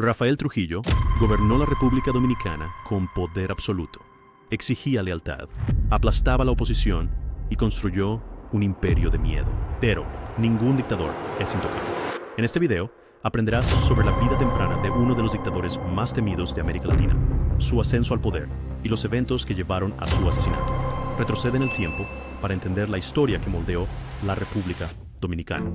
Rafael Trujillo gobernó la República Dominicana con poder absoluto. Exigía lealtad, aplastaba la oposición y construyó un imperio de miedo. Pero ningún dictador es intocable. En este video aprenderás sobre la vida temprana de uno de los dictadores más temidos de América Latina, su ascenso al poder y los eventos que llevaron a su asesinato. Retrocede en el tiempo para entender la historia que moldeó la República Dominicana.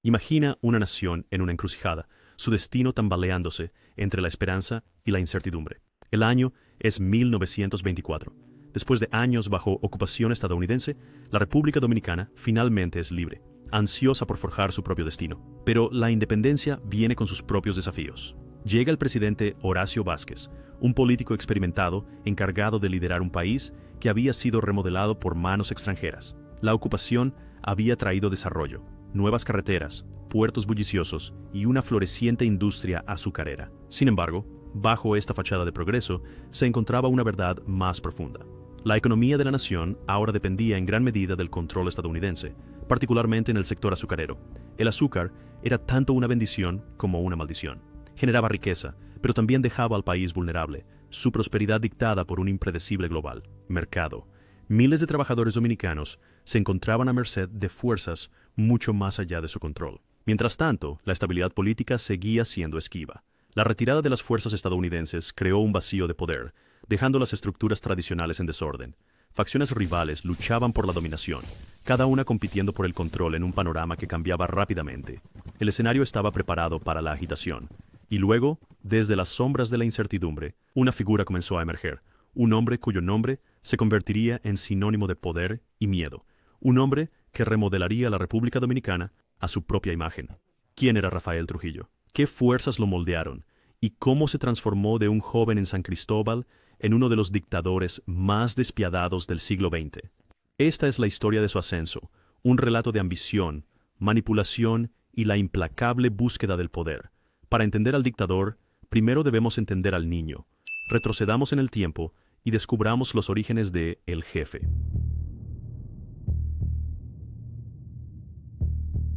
Imagina una nación en una encrucijada, su destino tambaleándose entre la esperanza y la incertidumbre. El año es 1924. Después de años bajo ocupación estadounidense, la República Dominicana finalmente es libre, ansiosa por forjar su propio destino. Pero la independencia viene con sus propios desafíos. Llega el presidente Horacio Vázquez, un político experimentado encargado de liderar un país que había sido remodelado por manos extranjeras. La ocupación había traído desarrollo, nuevas carreteras, puertos bulliciosos y una floreciente industria azucarera. Sin embargo, bajo esta fachada de progreso se encontraba una verdad más profunda. La economía de la nación ahora dependía en gran medida del control estadounidense, particularmente en el sector azucarero. El azúcar era tanto una bendición como una maldición. Generaba riqueza, pero también dejaba al país vulnerable, su prosperidad dictada por un impredecible global mercado. Miles de trabajadores dominicanos se encontraban a merced de fuerzas mucho más allá de su control. Mientras tanto, la estabilidad política seguía siendo esquiva. La retirada de las fuerzas estadounidenses creó un vacío de poder, dejando las estructuras tradicionales en desorden. Facciones rivales luchaban por la dominación, cada una compitiendo por el control en un panorama que cambiaba rápidamente. El escenario estaba preparado para la agitación. Y luego, desde las sombras de la incertidumbre, una figura comenzó a emerger. Un hombre cuyo nombre se convertiría en sinónimo de poder y miedo. Un hombre que remodelaría la República Dominicana a su propia imagen. ¿Quién era Rafael Trujillo? ¿Qué fuerzas lo moldearon? ¿Y cómo se transformó de un joven en San Cristóbal en uno de los dictadores más despiadados del siglo XX? Esta es la historia de su ascenso, un relato de ambición, manipulación y la implacable búsqueda del poder. Para entender al dictador, primero debemos entender al niño. Retrocedamos en el tiempo y descubramos los orígenes de El Jefe.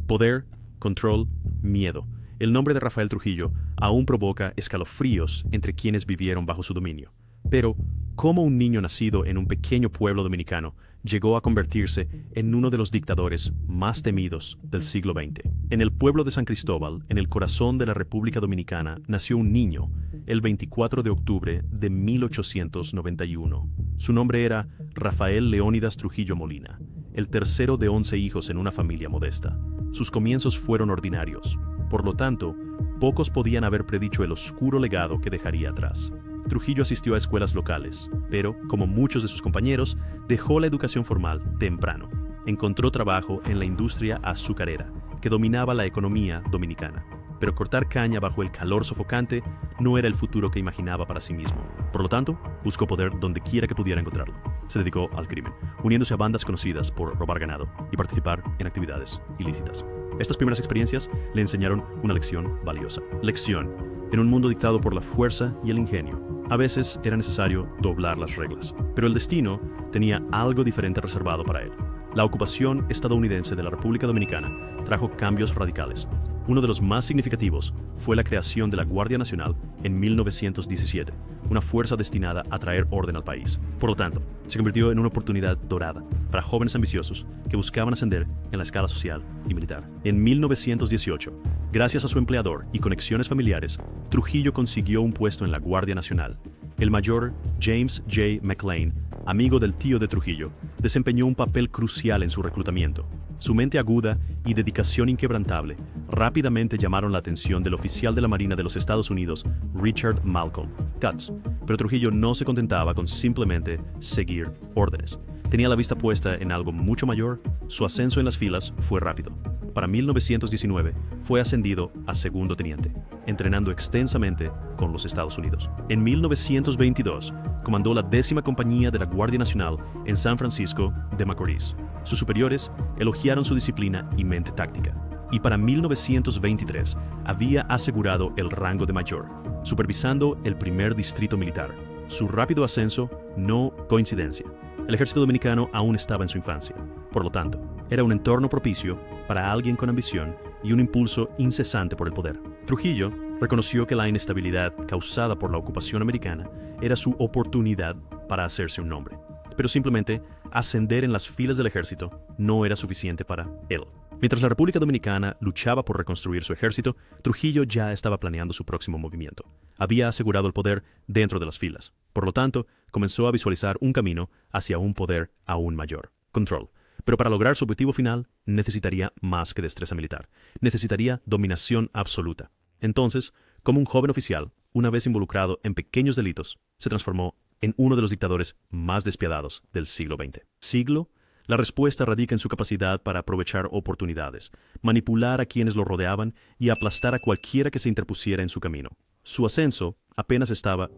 Poder, control, miedo. El nombre de Rafael Trujillo aún provoca escalofríos entre quienes vivieron bajo su dominio. Pero, ¿cómo un niño nacido en un pequeño pueblo dominicano llegó a convertirse en uno de los dictadores más temidos del siglo XX? En el pueblo de San Cristóbal, en el corazón de la República Dominicana, nació un niño el 24 de octubre de 1891. Su nombre era Rafael Leónidas Trujillo Molina, el tercero de 11 hijos en una familia modesta. Sus comienzos fueron ordinarios. Por lo tanto, pocos podían haber predicho el oscuro legado que dejaría atrás. Trujillo asistió a escuelas locales, pero, como muchos de sus compañeros, dejó la educación formal temprano. Encontró trabajo en la industria azucarera, que dominaba la economía dominicana. Pero cortar caña bajo el calor sofocante no era el futuro que imaginaba para sí mismo. Por lo tanto, buscó poder donde quiera que pudiera encontrarlo. Se dedicó al crimen, uniéndose a bandas conocidas por robar ganado y participar en actividades ilícitas. Estas primeras experiencias le enseñaron una lección valiosa. Lección: en un mundo dictado por la fuerza y el ingenio, a veces era necesario doblar las reglas. Pero el destino tenía algo diferente reservado para él. La ocupación estadounidense de la República Dominicana trajo cambios radicales. Uno de los más significativos fue la creación de la Guardia Nacional en 1917, una fuerza destinada a traer orden al país. Por lo tanto, se convirtió en una oportunidad dorada para jóvenes ambiciosos que buscaban ascender en la escala social y militar. En 1918, gracias a su empleador y conexiones familiares, Trujillo consiguió un puesto en la Guardia Nacional. El mayor James J. McLean, amigo del tío de Trujillo, desempeñó un papel crucial en su reclutamiento. Su mente aguda y dedicación inquebrantable rápidamente llamaron la atención del oficial de la Marina de los Estados Unidos, Richard Malcolm Cutts. Pero Trujillo no se contentaba con simplemente seguir órdenes. Tenía la vista puesta en algo mucho mayor. Su ascenso en las filas fue rápido. Para 1919 fue ascendido a segundo teniente, entrenando extensamente con los Estados Unidos. En 1922 comandó la 10ª Compañía de la Guardia Nacional en San Francisco de Macorís. Sus superiores elogiaron su disciplina y mente táctica. y para 1923 había asegurado el rango de mayor, supervisando el primer distrito militar. Su rápido ascenso, no coincidencia. El ejército dominicano aún estaba en su infancia. Por lo tanto, era un entorno propicio para alguien con ambición y un impulso incesante por el poder. Trujillo reconoció que la inestabilidad causada por la ocupación americana era su oportunidad para hacerse un nombre. Pero simplemente ascender en las filas del ejército no era suficiente para él. Mientras la República Dominicana luchaba por reconstruir su ejército, Trujillo ya estaba planeando su próximo movimiento. Había asegurado el poder dentro de las filas. Por lo tanto, comenzó a visualizar un camino hacia un poder aún mayor. Control. Pero para lograr su objetivo final, necesitaría más que destreza militar. Necesitaría dominación absoluta. Entonces, como un joven oficial, una vez involucrado en pequeños delitos, se transformó en uno de los dictadores más despiadados del siglo XX. ¿Siglo? La respuesta radica en su capacidad para aprovechar oportunidades, manipular a quienes lo rodeaban y aplastar a cualquiera que se interpusiera en su camino. Su ascenso apenas estaba.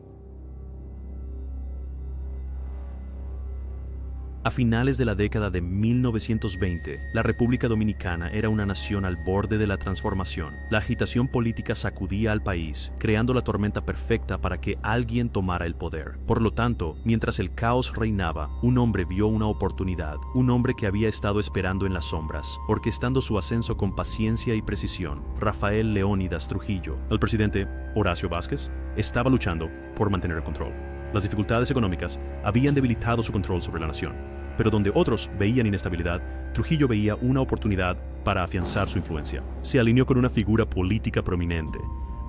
A finales de la década de 1920, la República Dominicana era una nación al borde de la transformación. La agitación política sacudía al país, creando la tormenta perfecta para que alguien tomara el poder. Por lo tanto, mientras el caos reinaba, un hombre vio una oportunidad, un hombre que había estado esperando en las sombras, orquestando su ascenso con paciencia y precisión. Rafael Leónidas Trujillo, el presidente Horacio Vázquez, estaba luchando por mantener el control. Las dificultades económicas habían debilitado su control sobre la nación, pero donde otros veían inestabilidad, Trujillo veía una oportunidad para afianzar su influencia. Se alineó con una figura política prominente,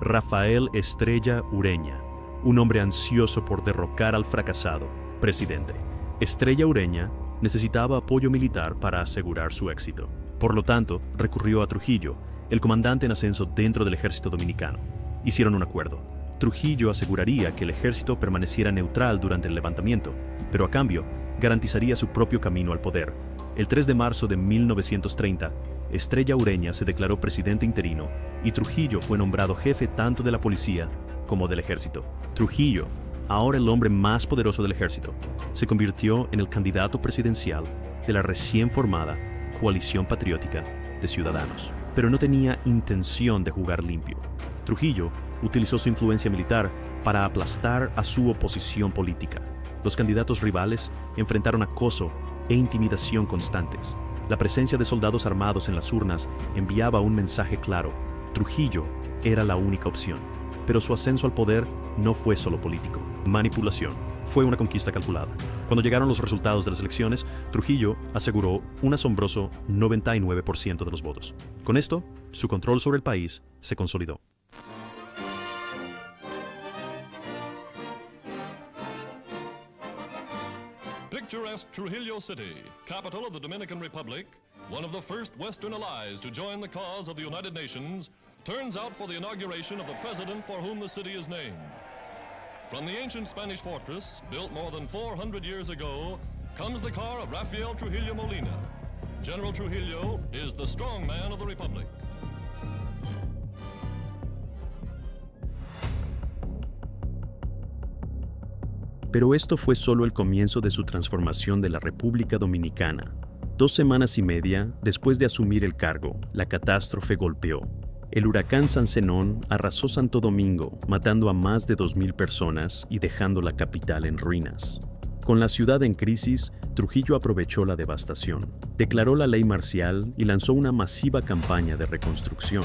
Rafael Estrella Ureña, un hombre ansioso por derrocar al fracasado presidente. Estrella Ureña necesitaba apoyo militar para asegurar su éxito. Por lo tanto, recurrió a Trujillo, el comandante en ascenso dentro del ejército dominicano. Hicieron un acuerdo. Trujillo aseguraría que el ejército permaneciera neutral durante el levantamiento, pero a cambio garantizaría su propio camino al poder. El 3 de marzo de 1930, Estrella Ureña se declaró presidente interino y Trujillo fue nombrado jefe tanto de la policía como del ejército. Trujillo, ahora el hombre más poderoso del ejército, se convirtió en el candidato presidencial de la recién formada Coalición Patriótica de Ciudadanos. Pero no tenía intención de jugar limpio. Trujillo utilizó su influencia militar para aplastar a su oposición política. Los candidatos rivales enfrentaron acoso e intimidación constantes. La presencia de soldados armados en las urnas enviaba un mensaje claro. Trujillo era la única opción. Pero su ascenso al poder no fue solo político. Manipulación. Fue una conquista calculada. Cuando llegaron los resultados de las elecciones, Trujillo aseguró un asombroso 99% de los votos. Con esto, su control sobre el país se consolidó. Picturesque Trujillo City, capital of the Dominican Republic, one of the first Western allies to join the cause of the United Nations, turns out for the inauguration of the president for whom the city is named. From the ancient Spanish fortress, built more than 400 years ago, comes the car of Rafael Trujillo Molina. General Trujillo is the strong man of the Republic. Pero esto fue solo el comienzo de su transformación de la República Dominicana. 2 semanas y media después de asumir el cargo, la catástrofe golpeó. El huracán San Zenón arrasó Santo Domingo, matando a más de 2,000 personas y dejando la capital en ruinas. Con la ciudad en crisis, Trujillo aprovechó la devastación, declaró la ley marcial y lanzó una masiva campaña de reconstrucción.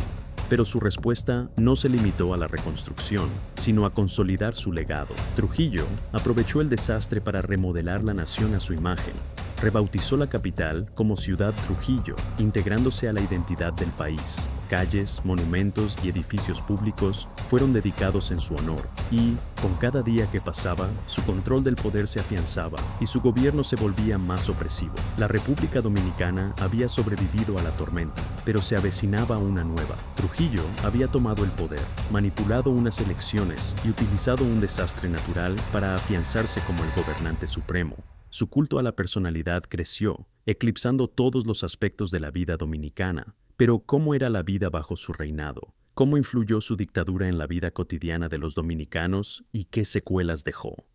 Pero su respuesta no se limitó a la reconstrucción, sino a consolidar su legado. Trujillo aprovechó el desastre para remodelar la nación a su imagen. Rebautizó la capital como Ciudad Trujillo, integrándose a la identidad del país. Calles, monumentos y edificios públicos fueron dedicados en su honor, y, con cada día que pasaba, su control del poder se afianzaba y su gobierno se volvía más opresivo. La República Dominicana había sobrevivido a la tormenta, pero se avecinaba una nueva. Trujillo había tomado el poder, manipulado unas elecciones y utilizado un desastre natural para afianzarse como el gobernante supremo. Su culto a la personalidad creció, eclipsando todos los aspectos de la vida dominicana. Pero ¿cómo era la vida bajo su reinado? ¿Cómo influyó su dictadura en la vida cotidiana de los dominicanos y qué secuelas dejó?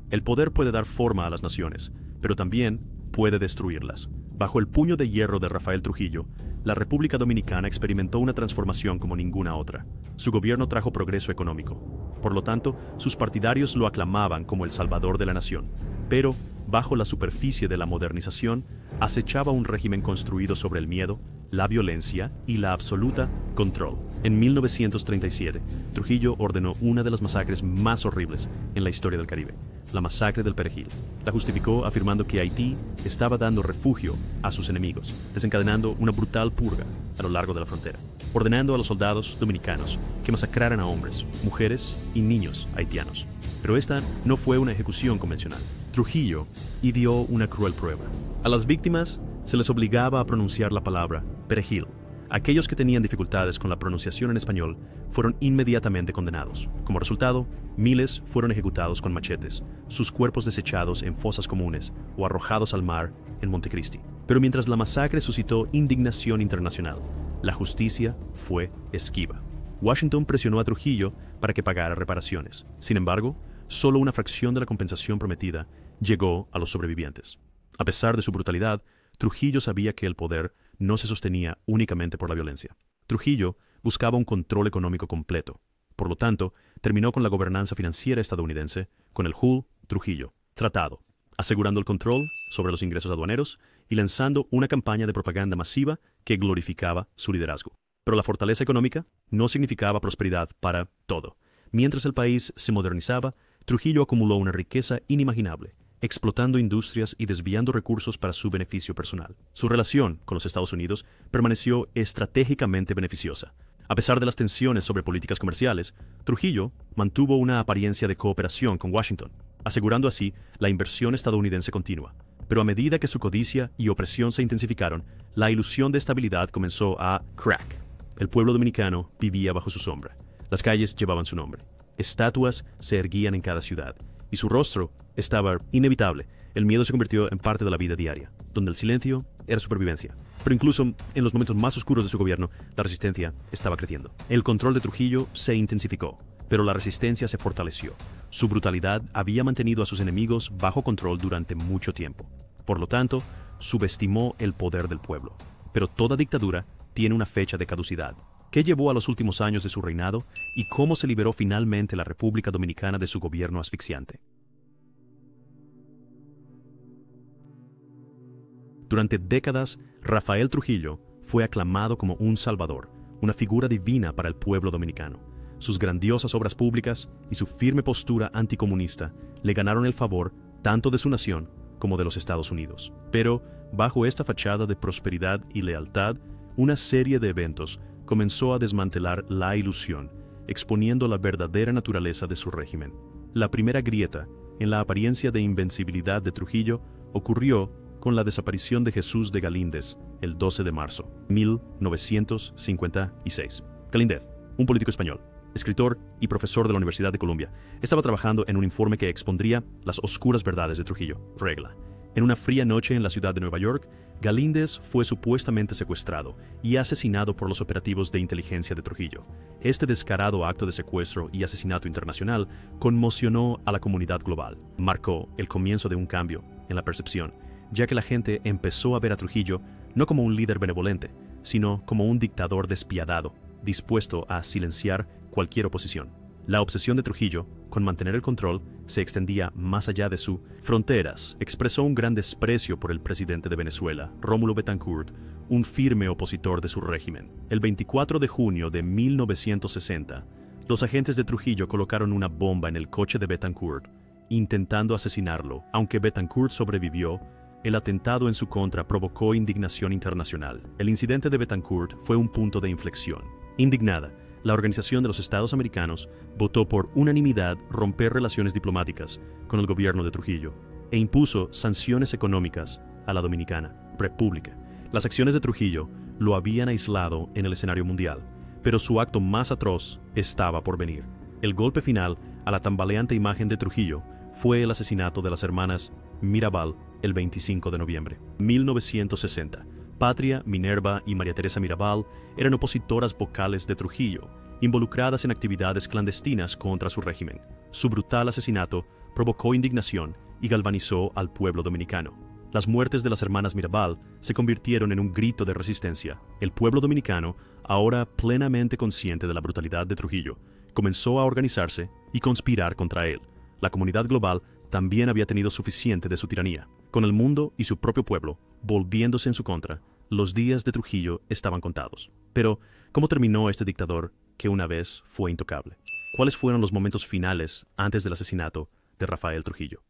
El poder puede dar forma a las naciones, pero también puede destruirlas. Bajo el puño de hierro de Rafael Trujillo, la República Dominicana experimentó una transformación como ninguna otra. Su gobierno trajo progreso económico. Por lo tanto, sus partidarios lo aclamaban como el salvador de la nación. Pero, bajo la superficie de la modernización, acechaba un régimen construido sobre el miedo, la violencia y la absoluta control. En 1937, Trujillo ordenó una de las masacres más horribles en la historia del Caribe, la masacre del Perejil. La justificó afirmando que Haití estaba dando refugio a sus enemigos, desencadenando una brutal purga a lo largo de la frontera, ordenando a los soldados dominicanos que masacraran a hombres, mujeres y niños haitianos. Pero esta no fue una ejecución convencional. Trujillo ideó una cruel prueba. A las víctimas se les obligaba a pronunciar la palabra perejil. Aquellos que tenían dificultades con la pronunciación en español fueron inmediatamente condenados. Como resultado, miles fueron ejecutados con machetes, sus cuerpos desechados en fosas comunes o arrojados al mar en Montecristi. Pero mientras la masacre suscitó indignación internacional, la justicia fue esquiva. Washington presionó a Trujillo para que pagara reparaciones. Sin embargo, solo una fracción de la compensación prometida llegó a los sobrevivientes. A pesar de su brutalidad, Trujillo sabía que el poder no se sostenía únicamente por la violencia. Trujillo buscaba un control económico completo. Por lo tanto, terminó con la gobernanza financiera estadounidense con el Hull-Trujillo Tratado, asegurando el control sobre los ingresos aduaneros y lanzando una campaña de propaganda masiva que glorificaba su liderazgo. Pero la fortaleza económica no significaba prosperidad para todo. Mientras el país se modernizaba, Trujillo acumuló una riqueza inimaginable, explotando industrias y desviando recursos para su beneficio personal. Su relación con los Estados Unidos permaneció estratégicamente beneficiosa. A pesar de las tensiones sobre políticas comerciales, Trujillo mantuvo una apariencia de cooperación con Washington, asegurando así la inversión estadounidense continua. Pero a medida que su codicia y opresión se intensificaron, la ilusión de estabilidad comenzó a crack. El pueblo dominicano vivía bajo su sombra. Las calles llevaban su nombre. Estatuas se erguían en cada ciudad. Y su rostro estaba inevitable. El miedo se convirtió en parte de la vida diaria, donde el silencio era supervivencia. Pero incluso en los momentos más oscuros de su gobierno, la resistencia estaba creciendo. El control de Trujillo se intensificó, pero la resistencia se fortaleció. Su brutalidad había mantenido a sus enemigos bajo control durante mucho tiempo. Por lo tanto, subestimó el poder del pueblo. Pero toda dictadura tiene una fecha de caducidad. ¿Qué llevó a los últimos años de su reinado y cómo se liberó finalmente la República Dominicana de su gobierno asfixiante? Durante décadas, Rafael Trujillo fue aclamado como un salvador, una figura divina para el pueblo dominicano. Sus grandiosas obras públicas y su firme postura anticomunista le ganaron el favor tanto de su nación como de los Estados Unidos. Pero, bajo esta fachada de prosperidad y lealtad, una serie de eventos comenzó a desmantelar la ilusión, exponiendo la verdadera naturaleza de su régimen. La primera grieta en la apariencia de invencibilidad de Trujillo ocurrió con la desaparición de Jesús de Galíndez el 12 de marzo de 1956. Galíndez, un político español, escritor y profesor de la Universidad de Columbia, estaba trabajando en un informe que expondría las oscuras verdades de Trujillo. Regla. En una fría noche en la ciudad de Nueva York, Galíndez fue supuestamente secuestrado y asesinado por los operativos de inteligencia de Trujillo. Este descarado acto de secuestro y asesinato internacional conmocionó a la comunidad global. Marcó el comienzo de un cambio en la percepción, ya que la gente empezó a ver a Trujillo no como un líder benevolente, sino como un dictador despiadado, dispuesto a silenciar cualquier oposición. La obsesión de Trujillo con mantener el control se extendía más allá de sus fronteras. Expresó un gran desprecio por el presidente de Venezuela, Rómulo Betancourt, un firme opositor de su régimen. El 24 de junio de 1960, los agentes de Trujillo colocaron una bomba en el coche de Betancourt, intentando asesinarlo. Aunque Betancourt sobrevivió, el atentado en su contra provocó indignación internacional. El incidente de Betancourt fue un punto de inflexión. Indignada, la Organización de los Estados Americanos votó por unanimidad romper relaciones diplomáticas con el gobierno de Trujillo e impuso sanciones económicas a la Dominicana República. Las acciones de Trujillo lo habían aislado en el escenario mundial, pero su acto más atroz estaba por venir. El golpe final a la tambaleante imagen de Trujillo fue el asesinato de las hermanas Mirabal el 25 de noviembre de 1960. Patria, Minerva y María Teresa Mirabal eran opositoras vocales de Trujillo, involucradas en actividades clandestinas contra su régimen. Su brutal asesinato provocó indignación y galvanizó al pueblo dominicano. Las muertes de las hermanas Mirabal se convirtieron en un grito de resistencia. El pueblo dominicano, ahora plenamente consciente de la brutalidad de Trujillo, comenzó a organizarse y conspirar contra él. La comunidad global también había tenido suficiente de su tiranía. Con el mundo y su propio pueblo volviéndose en su contra, los días de Trujillo estaban contados. Pero, ¿cómo terminó este dictador que una vez fue intocable? ¿Cuáles fueron los momentos finales antes del asesinato de Rafael Trujillo?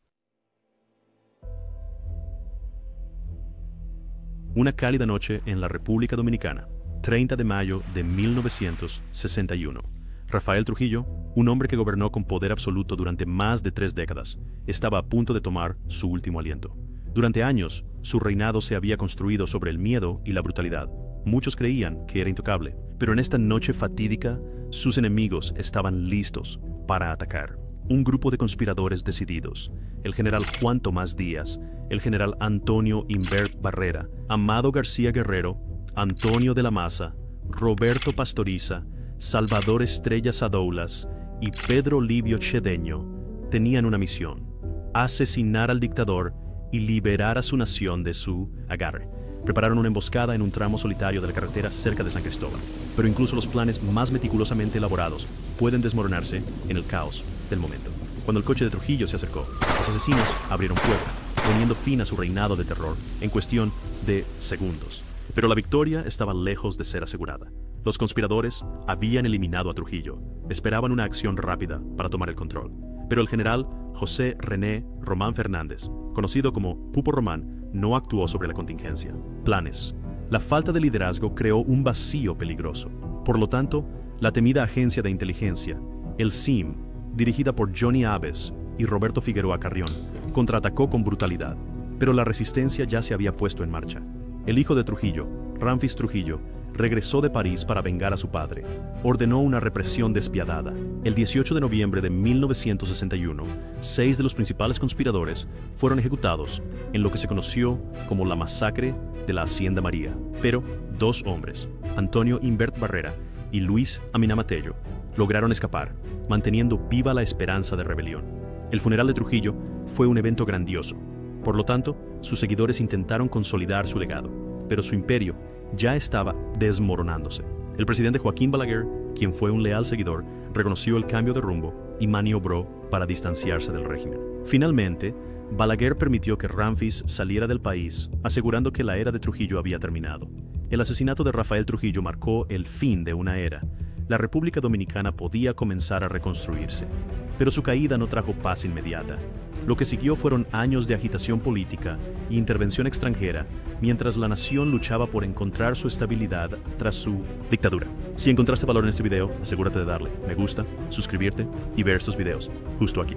Una cálida noche en la República Dominicana, 30 de mayo de 1961. Rafael Trujillo, un hombre que gobernó con poder absoluto durante más de 3 décadas, estaba a punto de tomar su último aliento. Durante años, su reinado se había construido sobre el miedo y la brutalidad. Muchos creían que era intocable, pero en esta noche fatídica, sus enemigos estaban listos para atacar. Un grupo de conspiradores decididos, el general Juan Tomás Díaz, el general Antonio Imbert Barrera, Amado García Guerrero, Antonio de la Maza, Roberto Pastoriza, Salvador Estrella Sadoulas y Pedro Livio Cedeño, tenían una misión: asesinar al dictador y liberar a su nación de su agarre. Prepararon una emboscada en un tramo solitario de la carretera cerca de San Cristóbal. Pero incluso los planes más meticulosamente elaborados pueden desmoronarse en el caos del momento. Cuando el coche de Trujillo se acercó, los asesinos abrieron fuego, poniendo fin a su reinado de terror en cuestión de segundos. Pero la victoria estaba lejos de ser asegurada. Los conspiradores habían eliminado a Trujillo. Esperaban una acción rápida para tomar el control. Pero el general José René Román Fernández, conocido como Pupo Román, no actuó sobre la contingencia. Planes. La falta de liderazgo creó un vacío peligroso. Por lo tanto, la temida agencia de inteligencia, el CIM, dirigida por Johnny Aves y Roberto Figueroa Carrión, contraatacó con brutalidad. Pero la resistencia ya se había puesto en marcha. El hijo de Trujillo, Ramfis Trujillo, regresó de París para vengar a su padre. Ordenó una represión despiadada. El 18 de noviembre de 1961, 6 de los principales conspiradores fueron ejecutados en lo que se conoció como la masacre de la Hacienda María. Pero 2 hombres, Antonio Imbert Barrera y Luis Aminama Tello, lograron escapar, manteniendo viva la esperanza de rebelión. El funeral de Trujillo fue un evento grandioso. Por lo tanto, sus seguidores intentaron consolidar su legado, pero su imperio ya estaba desmoronándose. El presidente Joaquín Balaguer, quien fue un leal seguidor, reconoció el cambio de rumbo y maniobró para distanciarse del régimen. Finalmente, Balaguer permitió que Ramfis saliera del país, asegurando que la era de Trujillo había terminado. El asesinato de Rafael Trujillo marcó el fin de una era. La República Dominicana podía comenzar a reconstruirse, pero su caída no trajo paz inmediata. Lo que siguió fueron años de agitación política e intervención extranjera, mientras la nación luchaba por encontrar su estabilidad tras su dictadura. Si encontraste valor en este video, asegúrate de darle me gusta, suscribirte y ver estos videos justo aquí.